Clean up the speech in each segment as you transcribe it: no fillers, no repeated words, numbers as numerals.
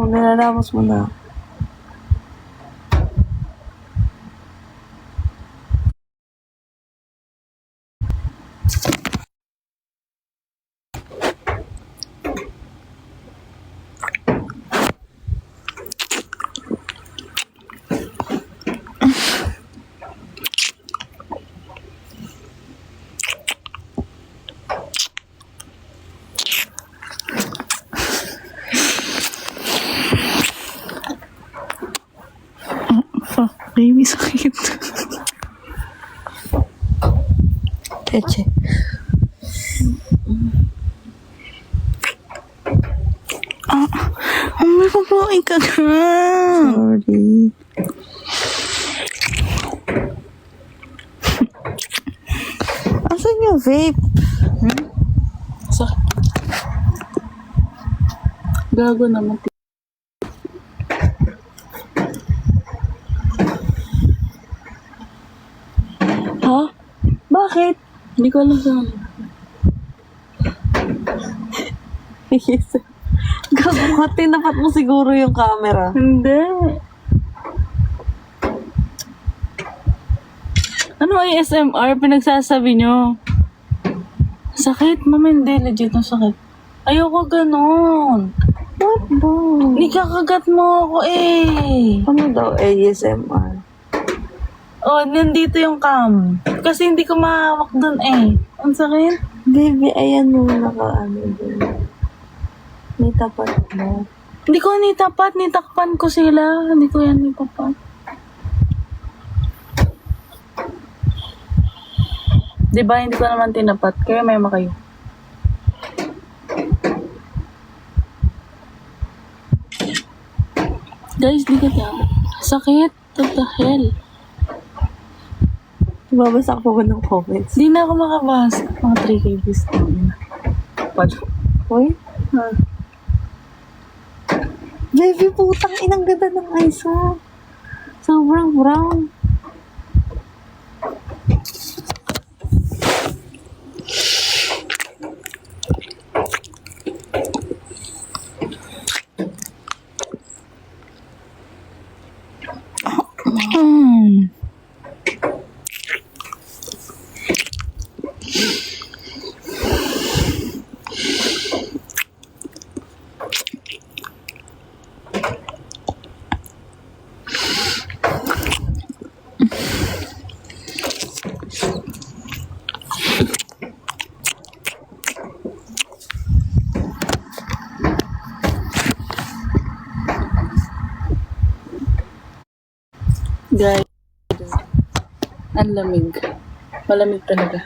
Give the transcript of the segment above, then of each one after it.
nilalamos mo na. Fuck, baby, sakit. Eche. May papain ka na. Sorry. Asan yung vape? Sakit. Gago naman. Ha? Bakit? Hindi ko alam saan. Yes. Gago ka, tinapat mo siguro yung camera. Hindi. Ano ASMR pinagsasabi nyo? Sakit, mama, hindi. Legit na sakit. Ayoko ganon. What ba? Nikakagat mo ako eh. Ano daw ASMR? Oh, nandito yung cam. Kasi hindi ko mahawak dun eh. Ang sakit. Baby, ayan mo naka-ano dun. May tapat mo. Hindi ko nitapat, nitakpan ko sila. Hindi ko yan nitapat. Diba, hindi ko naman tinapat. Kaya may kayo. Guys, di ka tayo. Sakit. What the hell? Babasa ko ba ng comments? Di na ako makabasa. Mga 3K views na. Palo. Hoy? Ha? Baby, putang inang ganda ng eyes mo. Sobrang brown. Guys, ang lamig. Malamig talaga.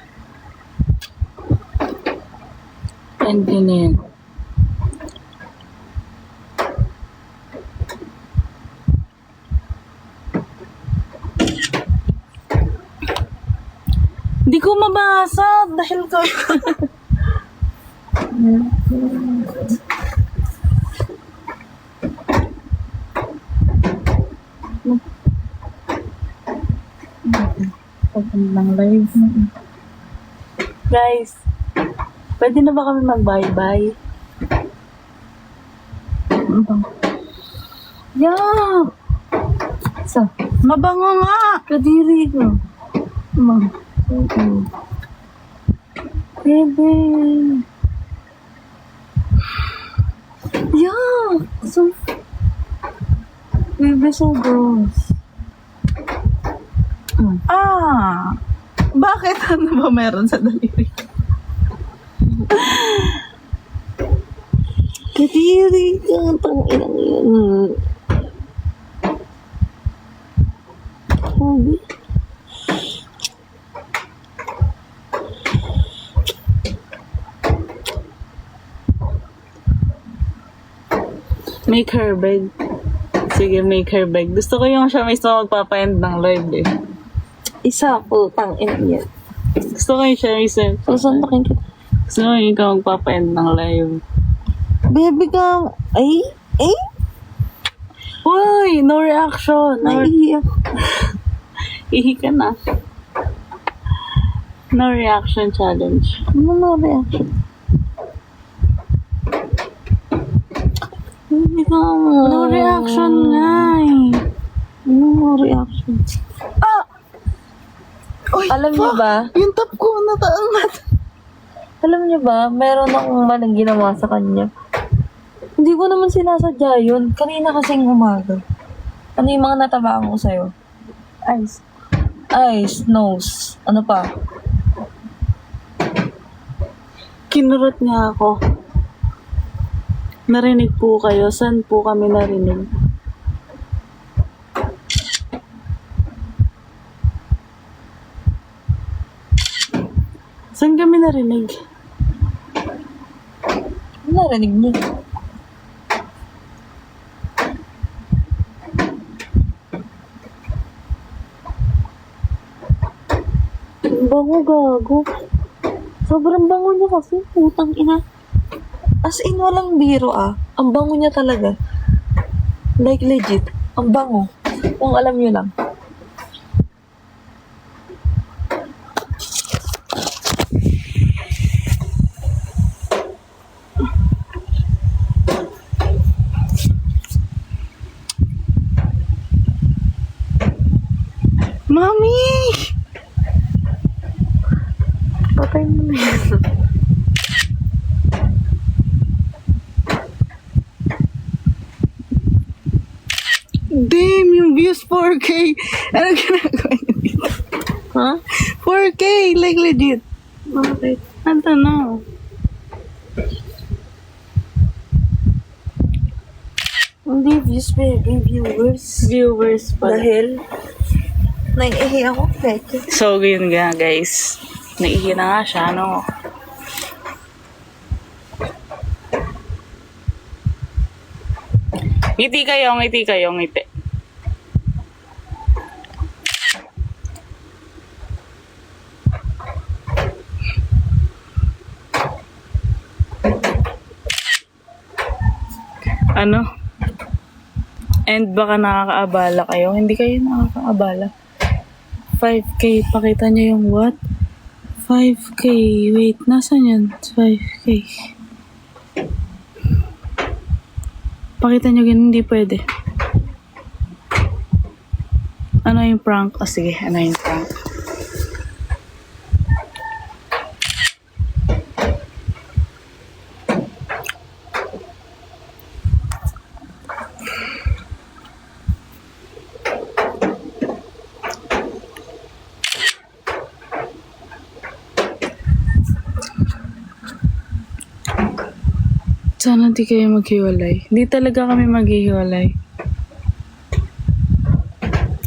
And yun na yan. Di ko mabasa dahil ko... ng live. Guys, pwede na ba kami mag-bye-bye? Yeah! So, mabango nga! Kadiri ko. Bebe! Yeah! So, bebe, so gross. Ah! Bakit? Ano ba meron sa daliri? Kadiri ka, tang inang yun. Holy. Make her beg. Sige, make her beg. Gusto ko yung siya mismo magpapa-end ng live eh. Isa, putang inang yan. Gusto ko yung siya mismo. Susundakin kita. Gusto ko yung ikaw magpapa-end ng live. Baby ka, ay? Uy! No reaction! Naiiyak. Ihi ka na. No reaction challenge. Ano na reaction? Baby ka. No reaction nga eh. Ano reaction? Oy, Alam niyo ba? Yung top ko nataangat. Alam niyo ba, meron akong maling ginawa sa kanya. Hindi ko naman sinasadya yun. Kanina kasing umaga. Ano yung mga natabaan ko sa'yo? Eyes, nose, ano pa? Kinurot niya ako. Narinig po kayo. Saan po kami narinig? Saan kami narinig? Ano narinig niyo? Ang bango, gago. Sobrang bango niya kasi. Putang ina. As in, walang biro ah. Ang bango niya talaga. Like legit. Ang bango. Kung alam niyo lang. Mami! Patay mo na yan. Damn, yung views 4K. Ano ginagawa niyo dito? Ha? 4K, like legit. Bakit? I don't know. Hindi views, baby. Viewers. Viewers pa. Dahil, naiihi ako, peke. So, yun nga guys. Naihi na nga siya, no? Ngiti kayo, ngiti kayo, ngiti. Ano? And baka nakakaabala kayo. Hindi kayo nakakaabala. 5K. Pakita niyo yung what? 5K. Wait, nasan yan? 5K. Pakita niyo ganun, hindi pwede. Ano yung prank? Ah, sige. Ano yung prank? Sana di kayo maghiwalay. Hindi talaga kami maghihiwalay.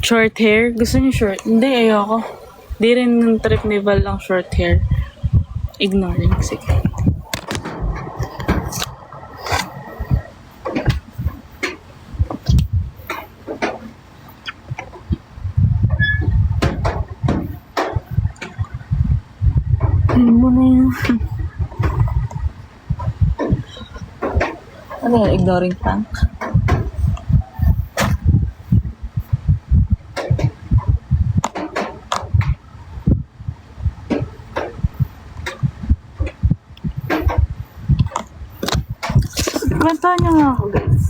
Short hair? Gusto niyo short? Hindi, ayoko. Di rin ng trip ni Val lang short hair. Ignoring. Sige. Ano mo na yun? Ano yan? Ignoring prank? Kwentuhan niyo nga ako, guys.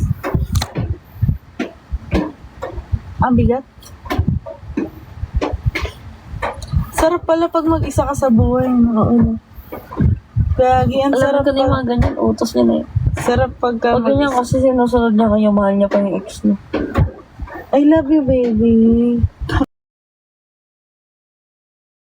Ang bigat. Sarap pala pag mag-isa ka sa buhay. Oo. Gagi, ang Alam sarap ko na yung pag... mga ganyan, utos niya na yun. Sarap pagka Pag ganyan mag-isa. kasi sinusunod niya kayo, mahal niya pa yung ex niya. I love you, baby.